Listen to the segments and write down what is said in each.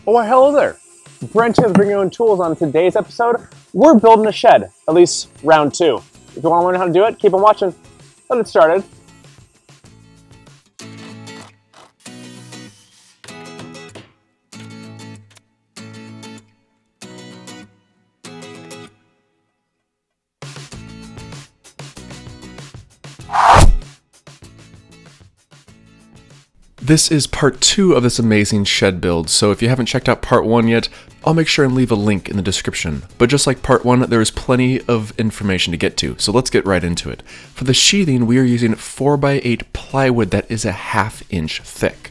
Oh, why, hello there. Brent here with Bring Your Own Tools. On today's episode, we're building a shed, at least round 2. If you want to learn how to do it, keep on watching. Let's get started. This is part 2 of this amazing shed build, so if you haven't checked out part 1 yet, I'll make sure and leave a link in the description. But just like part 1, there is plenty of information to get to, so let's get right into it. For the sheathing, we are using 4x8 plywood that is a 1/2 inch thick.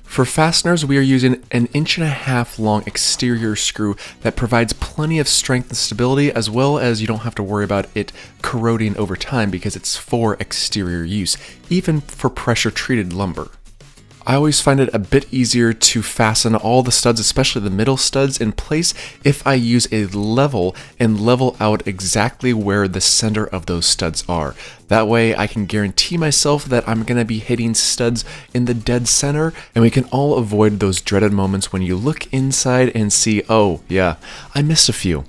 For fasteners, we are using an 1.5 inch long exterior screw that provides plenty of strength and stability, as well as you don't have to worry about it corroding over time because it's for exterior use, even for pressure treated lumber. I always find it a bit easier to fasten all the studs, especially the middle studs, in place if I use a level and level out exactly where the center of those studs are. That way I can guarantee myself that I'm going to be hitting studs in the dead center, and we can all avoid those dreaded moments when you look inside and see, oh yeah, I missed a few.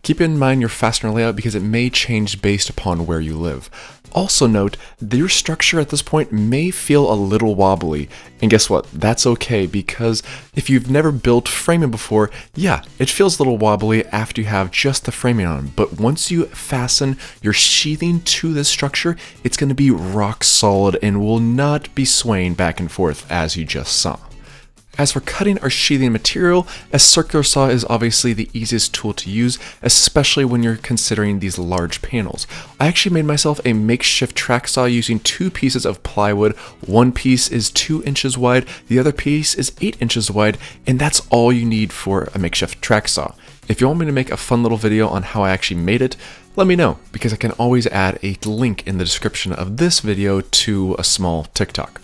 Keep in mind your fastener layout because it may change based upon where you live. Also note that your structure at this point may feel a little wobbly, and guess what? That's okay, because if you've never built framing before, yeah, it feels a little wobbly after you have just the framing on, but once you fasten your sheathing to this structure, it's going to be rock solid and will not be swaying back and forth as you just saw. As for cutting our sheathing material, a circular saw is obviously the easiest tool to use, especially when you're considering these large panels. I actually made myself a makeshift track saw using 2 pieces of plywood. One piece is 2 inches wide, the other piece is 8 inches wide, and that's all you need for a makeshift track saw. If you want me to make a fun little video on how I actually made it, let me know, because I can always add a link in the description of this video to a small TikTok.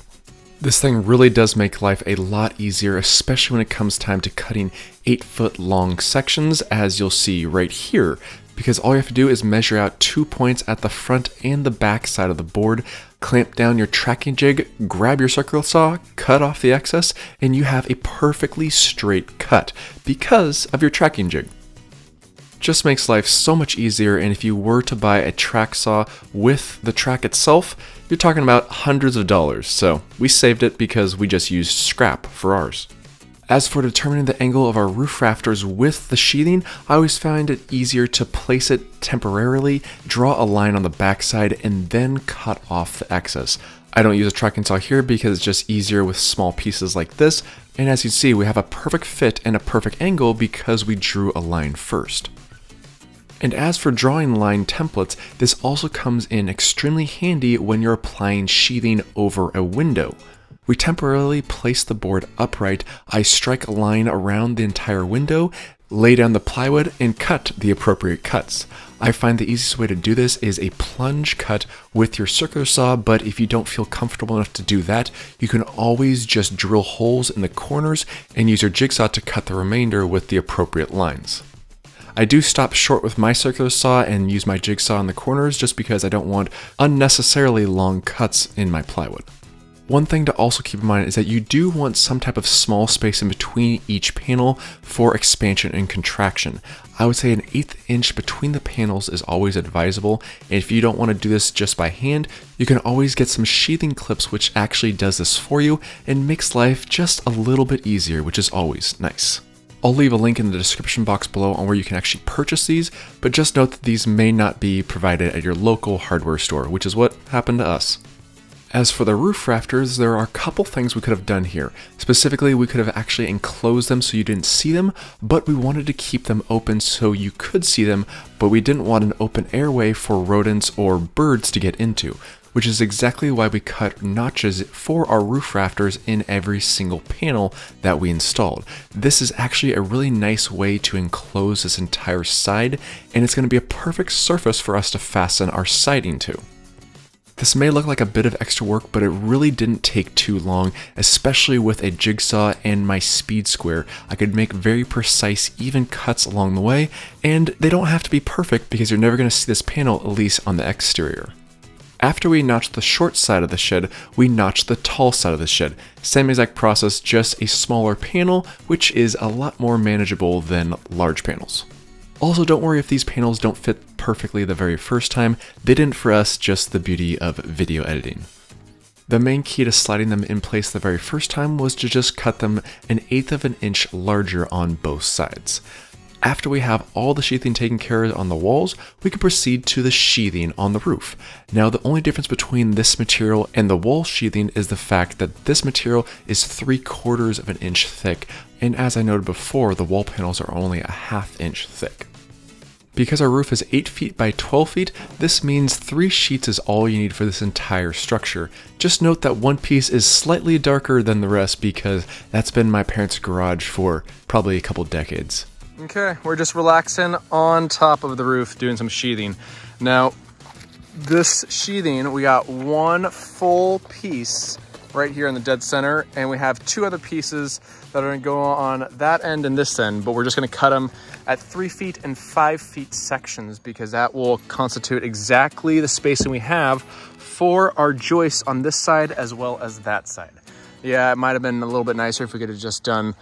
This thing really does make life a lot easier, especially when it comes time to cutting 8-foot long sections, as you'll see right here, because all you have to do is measure out 2 points at the front and the back side of the board, clamp down your tracking jig, grab your circular saw, cut off the excess, and you have a perfectly straight cut because of your tracking jig. Just makes life so much easier, and if you were to buy a track saw with the track itself, you're talking about hundreds of dollars, so we saved it because we just used scrap for ours. As for determining the angle of our roof rafters with the sheathing, I always find it easier to place it temporarily, draw a line on the backside, and then cut off the excess. I don't use a tracking saw here because it's just easier with small pieces like this, and as you see, we have a perfect fit and a perfect angle because we drew a line first. And as for drawing line templates, this also comes in extremely handy when you're applying sheathing over a window. We temporarily place the board upright, I strike a line around the entire window, lay down the plywood, and cut the appropriate cuts. I find the easiest way to do this is a plunge cut with your circular saw, but if you don't feel comfortable enough to do that, you can always just drill holes in the corners and use your jigsaw to cut the remainder with the appropriate lines. I do stop short with my circular saw and use my jigsaw in the corners just because I don't want unnecessarily long cuts in my plywood. One thing to also keep in mind is that you do want some type of small space in between each panel for expansion and contraction. I would say an 1/8 inch between the panels is always advisable, and if you don't want to do this just by hand, you can always get some sheathing clips which actually does this for you and makes life just a little bit easier, which is always nice. I'll leave a link in the description box below on where you can actually purchase these, but just note that these may not be provided at your local hardware store, which is what happened to us. As for the roof rafters, there are a couple things we could have done here. Specifically, we could have actually enclosed them so you didn't see them, but we wanted to keep them open so you could see them, but we didn't want an open airway for rodents or birds to get into, which is exactly why we cut notches for our roof rafters in every single panel that we installed. This is actually a really nice way to enclose this entire side, and it's going to be a perfect surface for us to fasten our siding to. This may look like a bit of extra work, but it really didn't take too long, especially with a jigsaw and my speed square. I could make very precise, even cuts along the way, and they don't have to be perfect because you're never going to see this panel, at least on the exterior. After we notch the short side of the shed, we notch the tall side of the shed. Same exact process, just a smaller panel, which is a lot more manageable than large panels. Also, don't worry if these panels don't fit perfectly the very first time. They didn't for us, just the beauty of video editing. The main key to sliding them in place the very first time was to just cut them 1/8 of an inch larger on both sides. After we have all the sheathing taken care of on the walls, we can proceed to the sheathing on the roof. Now, the only difference between this material and the wall sheathing is the fact that this material is 3/4 of an inch thick, and as I noted before, the wall panels are only a 1/2 inch thick. Because our roof is 8 feet by 12 feet, this means 3 sheets is all you need for this entire structure. Just note that one piece is slightly darker than the rest because that's been my parents' garage for probably a couple decades. Okay, we're just relaxing on top of the roof doing some sheathing. Now, this sheathing, we got one full piece right here in the dead center, and we have 2 other pieces that are gonna go on that end and this end, but we're just gonna cut them at 3 feet and 5 feet sections because that will constitute exactly the spacing we have for our joists on this side as well as that side. Yeah, it might have been a little bit nicer if we could have just done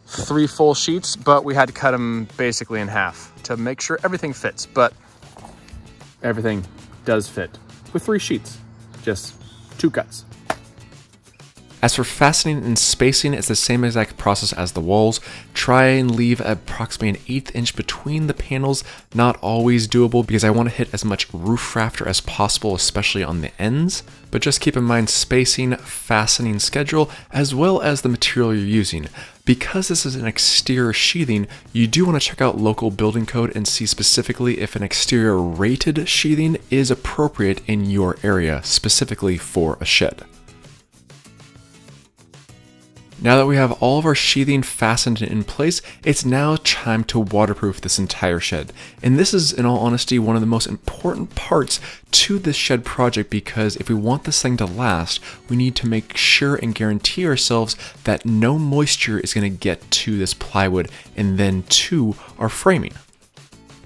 3 full sheets, but we had to cut them basically in half to make sure everything fits, but everything does fit with 3 sheets, just 2 cuts. As for fastening and spacing, it's the same exact process as the walls. Try and leave approximately 1/8 inch between the panels. Not always doable because I want to hit as much roof rafter as possible, especially on the ends. But just keep in mind spacing, fastening schedule, as well as the material you're using. Because this is an exterior sheathing, you do want to check out local building code and see specifically if an exterior rated sheathing is appropriate in your area, specifically for a shed. Now that we have all of our sheathing fastened and in place, it's now time to waterproof this entire shed. And this is, in all honesty, one of the most important parts to this shed project because if we want this thing to last, we need to make sure and guarantee ourselves that no moisture is going to get to this plywood and then to our framing.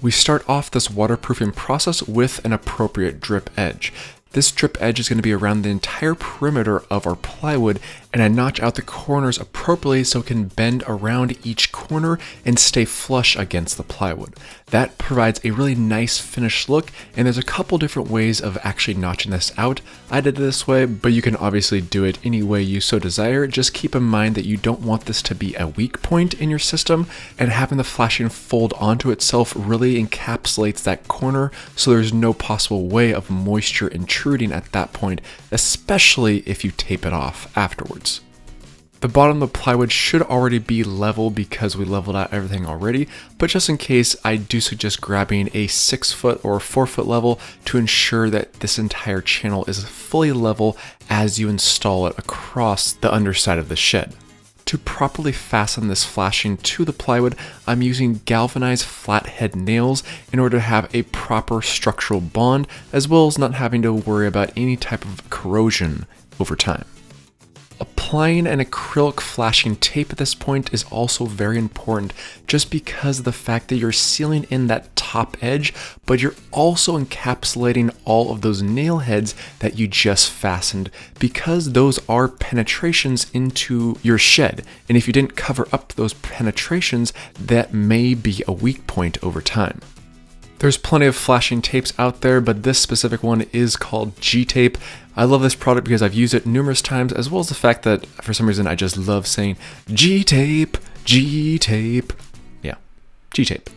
We start off this waterproofing process with an appropriate drip edge. This drip edge is going to be around the entire perimeter of our plywood, and I notch out the corners appropriately so it can bend around each corner and stay flush against the plywood. That provides a really nice finished look, and there's a couple different ways of actually notching this out. I did it this way, but you can obviously do it any way you so desire. Just keep in mind that you don't want this to be a weak point in your system, and having the flashing fold onto itself really encapsulates that corner so there's no possible way of moisture intruding at that point, especially if you tape it off afterwards. The bottom of the plywood should already be level because we leveled out everything already, but just in case, I do suggest grabbing a 6 foot or 4 foot level to ensure that this entire channel is fully level as you install it across the underside of the shed. To properly fasten this flashing to the plywood, I'm using galvanized flathead nails in order to have a proper structural bond, as well as not having to worry about any type of corrosion over time. Applying an acrylic flashing tape at this point is also very important just because of the fact that you're sealing in that top edge, but you're also encapsulating all of those nail heads that you just fastened because those are penetrations into your shed. And if you didn't cover up those penetrations, that may be a weak point over time. There's plenty of flashing tapes out there, but this specific one is called Gtape. I love this product because I've used it numerous times, as well as the fact that for some reason I just love saying Gtape, Gtape. Yeah, Gtape.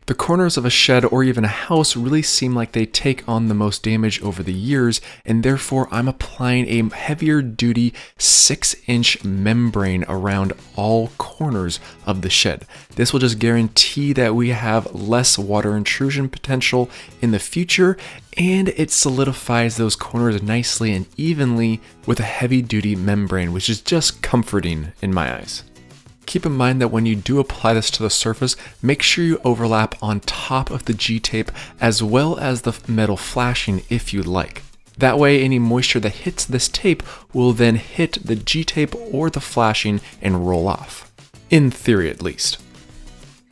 The corners of a shed or even a house really seem like they take on the most damage over the years, and therefore I'm applying a heavier duty 6-inch membrane around all corners of the shed. This will just guarantee that we have less water intrusion potential in the future, and it solidifies those corners nicely and evenly with a heavy duty membrane, which is just comforting in my eyes. Keep in mind that when you do apply this to the surface, make sure you overlap on top of the Gtape as well as the metal flashing if you'd like. That way any moisture that hits this tape will then hit the Gtape or the flashing and roll off. In theory at least.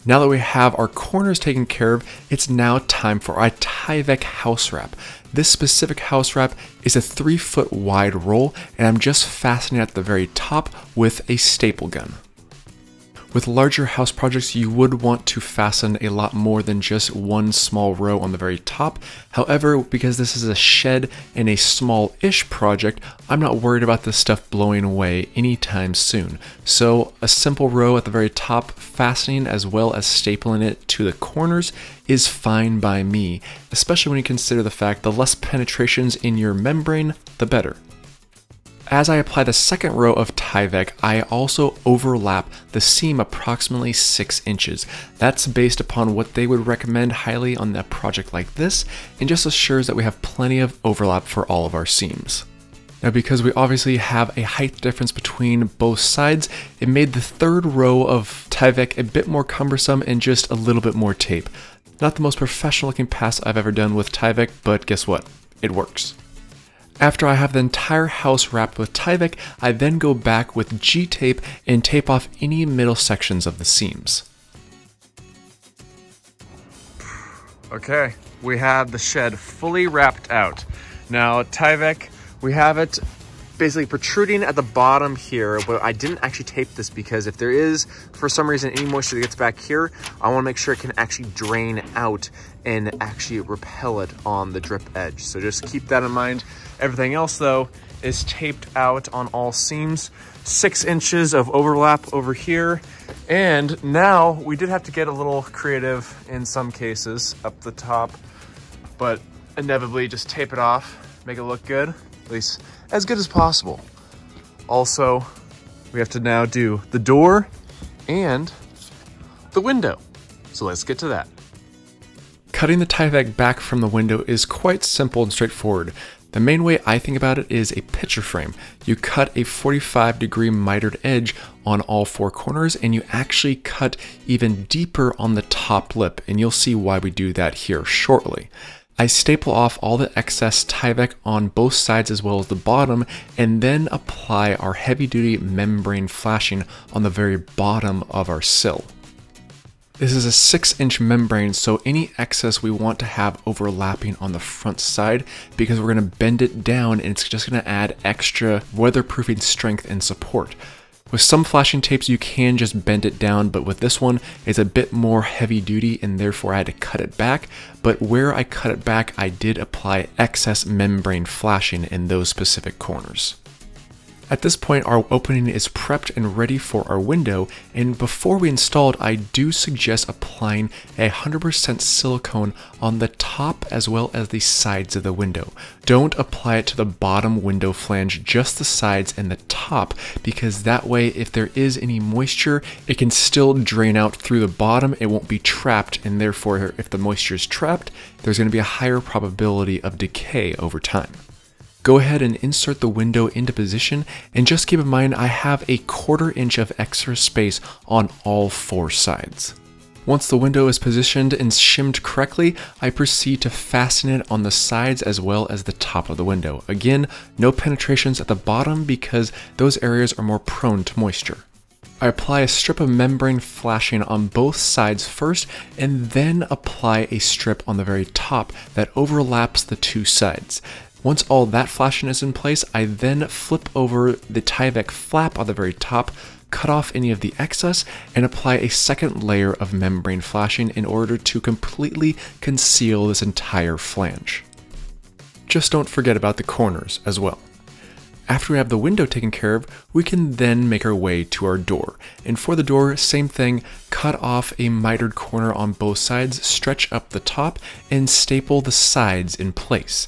Now that we have our corners taken care of, it's now time for our Tyvek house wrap. This specific house wrap is a 3-foot wide roll, and I'm just fastening at the very top with a staple gun. With larger house projects, you would want to fasten a lot more than just one small row on the very top. However, because this is a shed and a small-ish project, I'm not worried about this stuff blowing away anytime soon. So a simple row at the very top, fastening as well as stapling it to the corners is fine by me, especially when you consider the fact the less penetrations in your membrane, the better. As I apply the second row of Tyvek, I also overlap the seam approximately 6 inches. That's based upon what they would recommend highly on a project like this, and just assures that we have plenty of overlap for all of our seams. Now, because we obviously have a height difference between both sides, it made the third row of Tyvek a bit more cumbersome and just a little bit more tape. Not the most professional looking pass I've ever done with Tyvek, but guess what? It works. After I have the entire house wrapped with Tyvek, I then go back with Gtape and tape off any middle sections of the seams. Okay, we have the shed fully wrapped out. Now Tyvek, we have it basically protruding at the bottom here, but I didn't actually tape this because if there is, for some reason, any moisture that gets back here, I want to make sure it can actually drain out and actually repel it on the drip edge. So just keep that in mind. Everything else though is taped out on all seams. 6 inches of overlap over here. And now we did have to get a little creative in some cases up the top, but inevitably just tape it off, make it look good, at least as good as possible. Also, we have to now do the door and the window. So let's get to that. Cutting the Tyvek back from the window is quite simple and straightforward. The main way I think about it is a picture frame. You cut a 45-degree mitered edge on all 4 corners, and you actually cut even deeper on the top lip, and you'll see why we do that here shortly. I staple off all the excess Tyvek on both sides as well as the bottom, and then apply our heavy-duty membrane flashing on the very bottom of our sill. This is a 6-inch membrane, so any excess we want to have overlapping on the front side, because we're going to bend it down and it's just going to add extra weatherproofing strength and support. With some flashing tapes you can just bend it down, but with this one it's a bit more heavy duty and therefore I had to cut it back. But where I cut it back, I did apply excess membrane flashing in those specific corners. At this point, our opening is prepped and ready for our window, and before we install it, I do suggest applying 100% silicone on the top as well as the sides of the window. Don't apply it to the bottom window flange, just the sides and the top, because that way, if there is any moisture, it can still drain out through the bottom. It won't be trapped, and therefore, if the moisture is trapped, there's going to be a higher probability of decay over time. Go ahead and insert the window into position, and just keep in mind I have a 1/4 inch of extra space on all 4 sides. Once the window is positioned and shimmed correctly, I proceed to fasten it on the sides as well as the top of the window. Again, no penetrations at the bottom because those areas are more prone to moisture. I apply a strip of membrane flashing on both sides first, and then apply a strip on the very top that overlaps the 2 sides. Once all that flashing is in place, I then flip over the Tyvek flap on the very top, cut off any of the excess, and apply a second layer of membrane flashing in order to completely conceal this entire flange. Just don't forget about the corners as well. After we have the window taken care of, we can then make our way to our door. And for the door, same thing, cut off a mitered corner on both sides, stretch up the top, and staple the sides in place.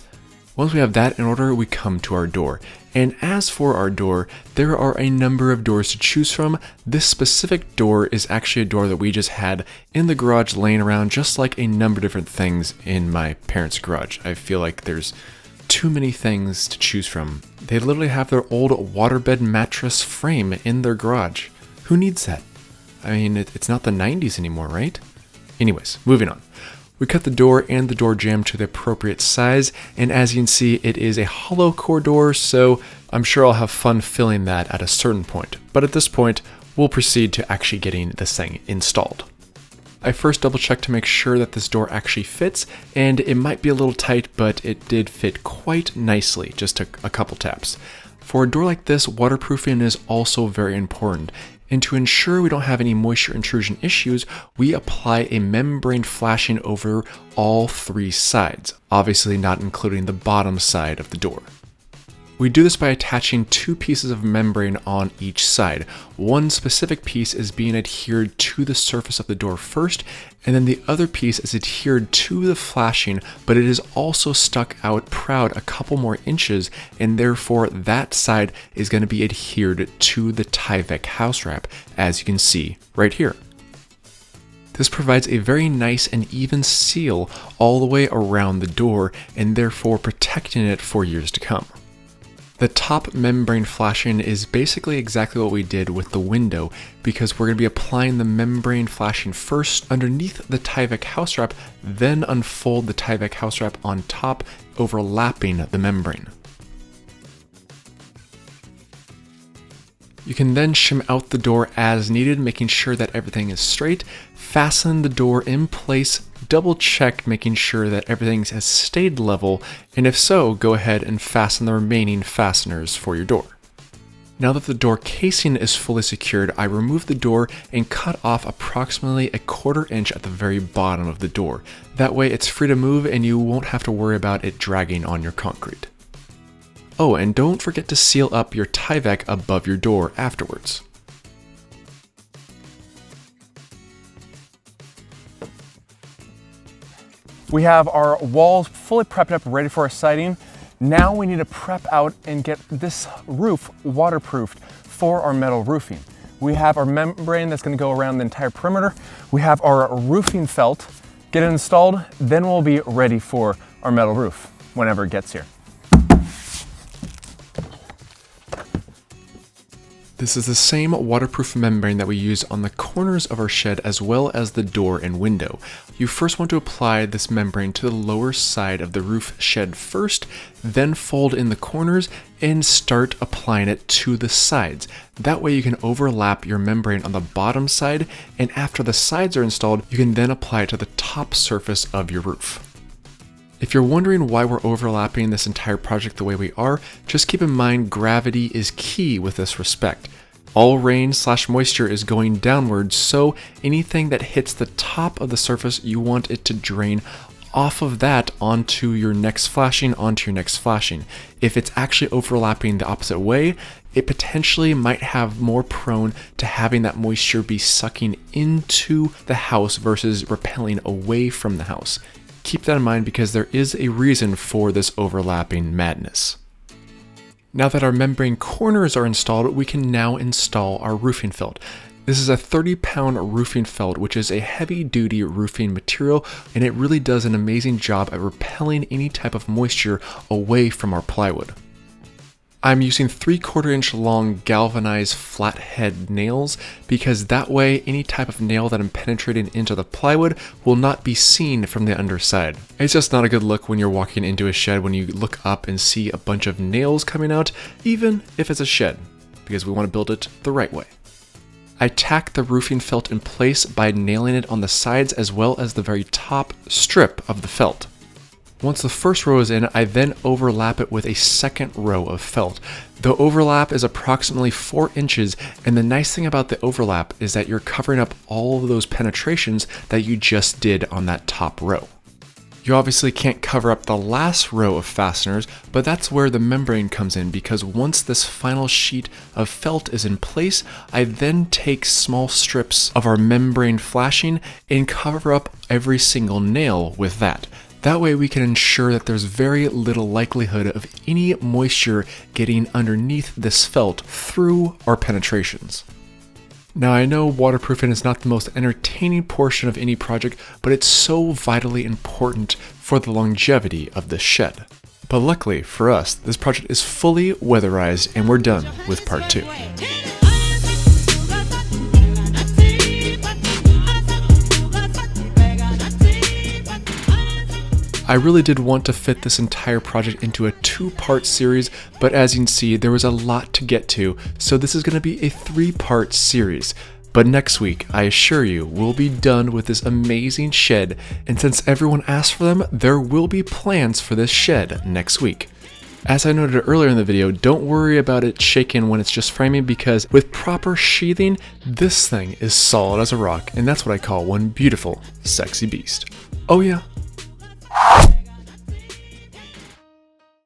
Once we have that in order, we come to our door. And as for our door, there are a number of doors to choose from. This specific door is actually a door that we just had in the garage laying around, just like a number of different things in my parents' garage. I feel like there's too many things to choose from. They literally have their old waterbed mattress frame in their garage. Who needs that? I mean, it's not the 90s anymore, right? Anyways, moving on. We cut the door and the door jamb to the appropriate size, and as you can see, it is a hollow core door, so I'm sure I'll have fun filling that at a certain point. But at this point, we'll proceed to actually getting this thing installed. I first double checked to make sure that this door actually fits, and it might be a little tight, but it did fit quite nicely, just took a couple taps. For a door like this, waterproofing is also very important, and to ensure we don't have any moisture intrusion issues, we apply a membrane flashing over all 3 sides, obviously not including the bottom side of the door. We do this by attaching 2 pieces of membrane on each side. One specific piece is being adhered to the surface of the door first, and then the other piece is adhered to the flashing, but it is also stuck out proud a couple more inches, and therefore that side is going to be adhered to the Tyvek house wrap, as you can see right here. This provides a very nice and even seal all the way around the door, and therefore protecting it for years to come. The top membrane flashing is basically exactly what we did with the window, because we're going to be applying the membrane flashing first underneath the Tyvek house wrap, then unfold the Tyvek house wrap on top, overlapping the membrane. You can then shim out the door as needed, making sure that everything is straight, fasten the door in place, double check making sure that everything has stayed level, and if so, go ahead and fasten the remaining fasteners for your door. Now that the door casing is fully secured, I remove the door and cut off approximately 1/4 inch at the very bottom of the door. That way it's free to move and you won't have to worry about it dragging on your concrete. Oh, and don't forget to seal up your Tyvek above your door afterwards. We have our walls fully prepped up, ready for our siding. Now we need to prep out and get this roof waterproofed for our metal roofing. We have our membrane that's going to go around the entire perimeter. We have our roofing felt. Get it installed, then we'll be ready for our metal roof whenever it gets here. This is the same waterproof membrane that we use on the corners of our shed as well as the door and window. You first want to apply this membrane to the lower side of the roof shed first, then fold in the corners and start applying it to the sides. That way you can overlap your membrane on the bottom side, and after the sides are installed, you can then apply it to the top surface of your roof. If you're wondering why we're overlapping this entire project the way we are, just keep in mind gravity is key with this respect. All rain/moisture is going downwards, so anything that hits the top of the surface, you want it to drain off of that onto your next flashing, If it's actually overlapping the opposite way, it potentially might have more prone to having that moisture be sucking into the house versus repelling away from the house. Keep that in mind because there is a reason for this overlapping madness. Now that our membrane corners are installed, we can now install our roofing felt. This is a 30-pound roofing felt, which is a heavy-duty roofing material, and it really does an amazing job at repelling any type of moisture away from our plywood. I'm using 3/4 inch long galvanized flathead nails because that way any type of nail that I'm penetrating into the plywood will not be seen from the underside. It's just not a good look when you're walking into a shed when you look up and see a bunch of nails coming out, even if it's a shed, because we want to build it the right way. I tack the roofing felt in place by nailing it on the sides as well as the very top strip of the felt. Once the first row is in, I then overlap it with a second row of felt. The overlap is approximately 4 inches, and the nice thing about the overlap is that you're covering up all of those penetrations that you just did on that top row. You obviously can't cover up the last row of fasteners, but that's where the membrane comes in, because once this final sheet of felt is in place, I then take small strips of our membrane flashing and cover up every single nail with that. That way we can ensure that there's very little likelihood of any moisture getting underneath this felt through our penetrations. Now I know waterproofing is not the most entertaining portion of any project, but it's so vitally important for the longevity of this shed. But luckily for us, this project is fully weatherized and we're done with part 2. I really did want to fit this entire project into a 2-part series, but as you can see, there was a lot to get to, so this is going to be a 3-part series. But next week, I assure you, we'll be done with this amazing shed, and since everyone asked for them, there will be plans for this shed next week. As I noted earlier in the video, don't worry about it shaking when it's just framing, because with proper sheathing, this thing is solid as a rock, and that's what I call one beautiful, sexy beast. Oh yeah,